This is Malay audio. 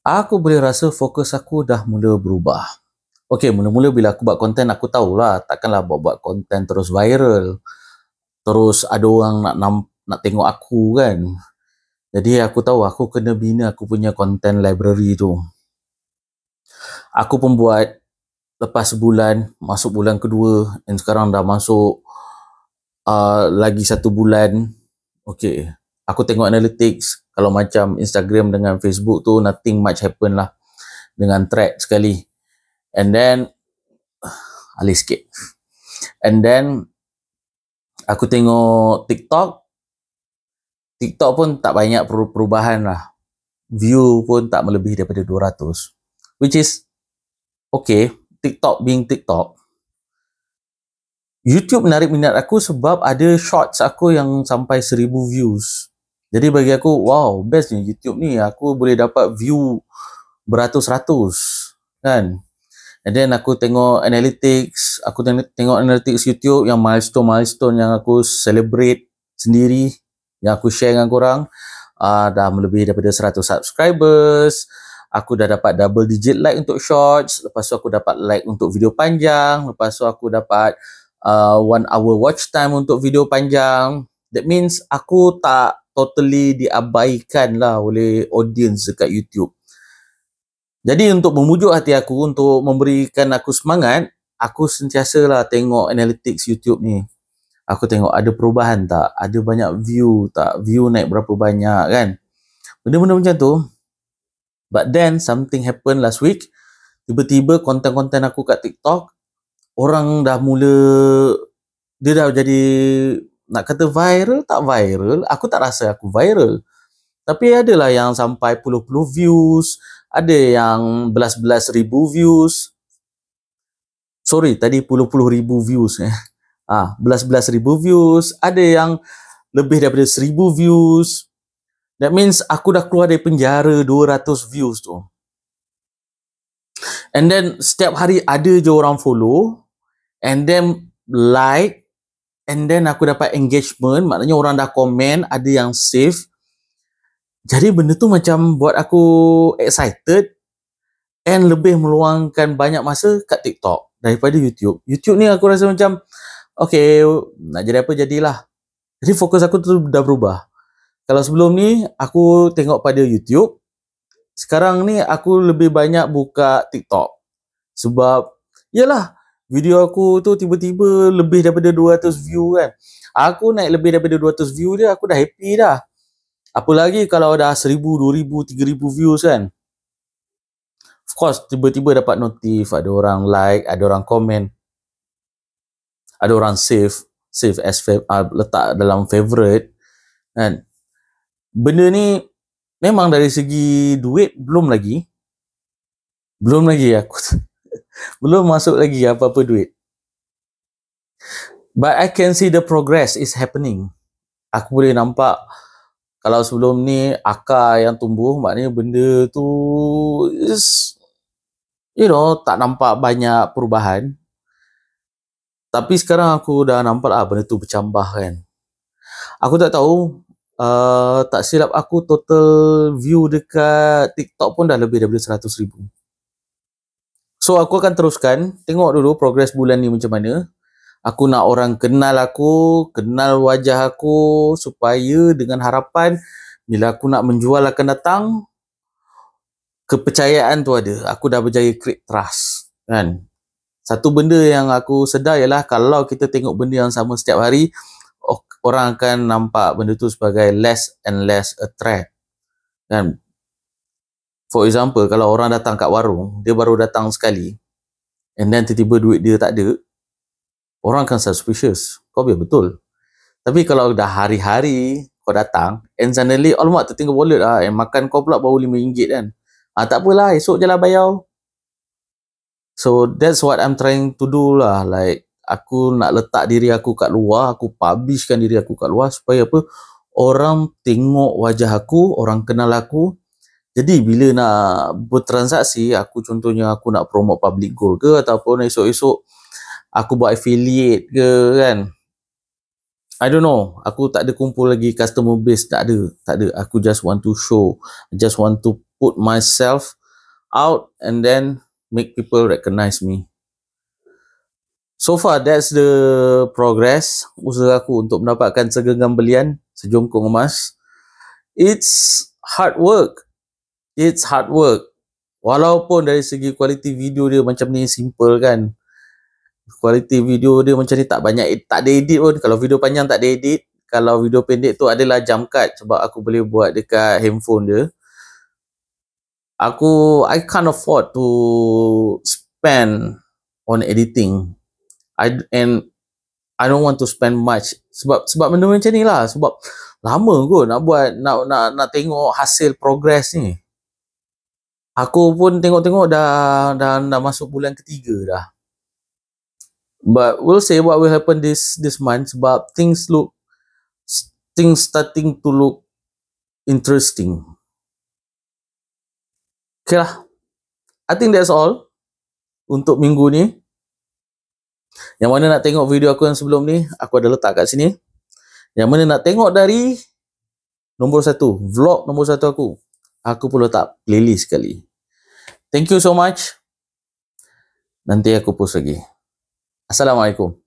aku boleh rasa fokus aku dah mula berubah. Okay, mula-mula bila aku buat konten, aku tahulah takkanlah buat-buat konten terus viral. Terus ada orang nak tengok aku kan. Jadi aku tahu aku kena bina aku punya content library tu. Aku pun buat lepas sebulan, masuk bulan kedua, dan sekarang dah masuk lagi 1 bulan. Okay, aku tengok analytics. Kalau macam Instagram dengan Facebook tu, nothing much happen lah. Dengan thread sekali. And then, alih sikit. And then, aku tengok TikTok. TikTok pun tak banyak perubahan lah. View pun tak melebihi daripada 200. Which is, okay, TikTok being TikTok. YouTube menarik minat aku sebab ada shorts aku yang sampai 1000 views. Jadi bagi aku, wow, best ni YouTube ni. Aku boleh dapat view beratus-ratus. Kan? And then aku tengok analytics. Aku tengok analytics YouTube yang milestone-milestone yang aku celebrate sendiri. Yang aku share dengan korang. Dah melebihi daripada 100 subscribers. Aku dah dapat double digit like untuk shorts. Lepas tu aku dapat like untuk video panjang. Lepas tu aku dapat 1 hour watch time untuk video panjang. That means aku tak totally diabaikan lah oleh audience dekat YouTube. Jadi untuk memujuk hati aku, untuk memberikan aku semangat, aku sentiasa lah tengok analytics YouTube ni. Aku tengok ada perubahan tak? Ada banyak view tak? View naik berapa banyak kan? Benda-benda macam tu. But then something happened last week. Tiba-tiba konten-konten aku kat TikTok, orang dah mula, dia dah jadi, nak kata viral, tak viral. Aku tak rasa aku viral. Tapi adalah yang sampai puluh-puluh views, ada yang belas-belas ribu views. Sorry, tadi puluh-puluh ribu views. Belas-belas ribu views. Ada yang lebih daripada 1000 views. That means aku dah keluar dari penjara 200 views tu. And then setiap hari ada je orang follow. And then like. And then aku dapat engagement. Maknanya orang dah komen. Ada yang save. Jadi benda tu macam buat aku excited. And lebih meluangkan banyak masa kat TikTok daripada YouTube. YouTube ni aku rasa macam, okay, nak jadi apa jadilah. Jadi fokus aku tu dah berubah. Kalau sebelum ni aku tengok pada YouTube. Sekarang ni aku lebih banyak buka TikTok. Sebab, yalah, video aku tu tiba-tiba lebih daripada 200 view kan. Aku naik lebih daripada 200 view dia, aku dah happy dah. Apa lagi kalau dah 1000, 2000, 3000 views kan. Of course, tiba-tiba dapat notif, ada orang like, ada orang komen. Ada orang save as letak dalam favorite kan. Benda ni memang dari segi duit belum lagi aku belum masuk lagi apa-apa duit. But I can see the progress is happening. Aku boleh nampak kalau sebelum ni akar yang tumbuh, maknanya benda tu is, tak nampak banyak perubahan. Tapi sekarang aku dah nampak benda tu bercambah kan. Aku tak tahu, tak silap aku total view dekat TikTok pun dah lebih daripada 100,000. So aku akan teruskan, tengok dulu progress bulan ni macam mana. Aku nak orang kenal aku, kenal wajah aku, supaya dengan harapan bila aku nak menjual akan datang, kepercayaan tu ada. Aku dah berjaya create trust kan. Satu benda yang aku sedar ialah kalau kita tengok benda yang sama setiap hari, orang akan nampak benda tu sebagai less and less a threat kan. For example, kalau orang datang kat warung, dia baru datang sekali and then tiba-tiba duit dia tak ada, orang akan suspicious. Kau biar betul. Tapi kalau dah hari-hari kau datang and suddenly, alamak tertinggal wallet and makan kau pula baru RM5 kan. Tak apalah, esok je lah bayar. So that's what I'm trying to do lah. Like, aku nak letak diri aku kat luar, aku publishkan diri aku kat luar supaya apa? Orang tengok wajah aku, orang kenal aku. Jadi bila nak bertransaksi, aku contohnya aku nak promote public goal ke, ataupun esok-esok aku buat affiliate ke kan. I don't know. Aku tak ada kumpul lagi customer base, tak ada. Aku just want to show, just want to put myself out and then make people recognize me. So far, that's the progress usaha aku untuk mendapatkan segenggam belian, sejongkong emas. It's hard work. It's hard work. Walaupun dari segi kualiti video dia macam ni simple kan. Kualiti video dia macam ni tak banyak, tak ada edit pun. Kalau video panjang tak ada edit. Kalau video pendek tu adalah jump cut sebab aku boleh buat dekat handphone dia. I can't afford to spend on editing. I don't want to spend much sebab benda macam ni lah, sebab lama kot nak buat, nak tengok hasil progress ni. Aku pun tengok dah masuk bulan ketiga dah. But we'll see what will happen this month sebab things starting to look interesting. Okay lah. I think that's all untuk minggu ni. Yang mana nak tengok video aku yang sebelum ni, aku ada letak kat sini. Yang mana nak tengok dari nombor 1, vlog nombor 1 aku pun letak playlist sekali. Thank you so much. Nanti aku post lagi. Assalamualaikum.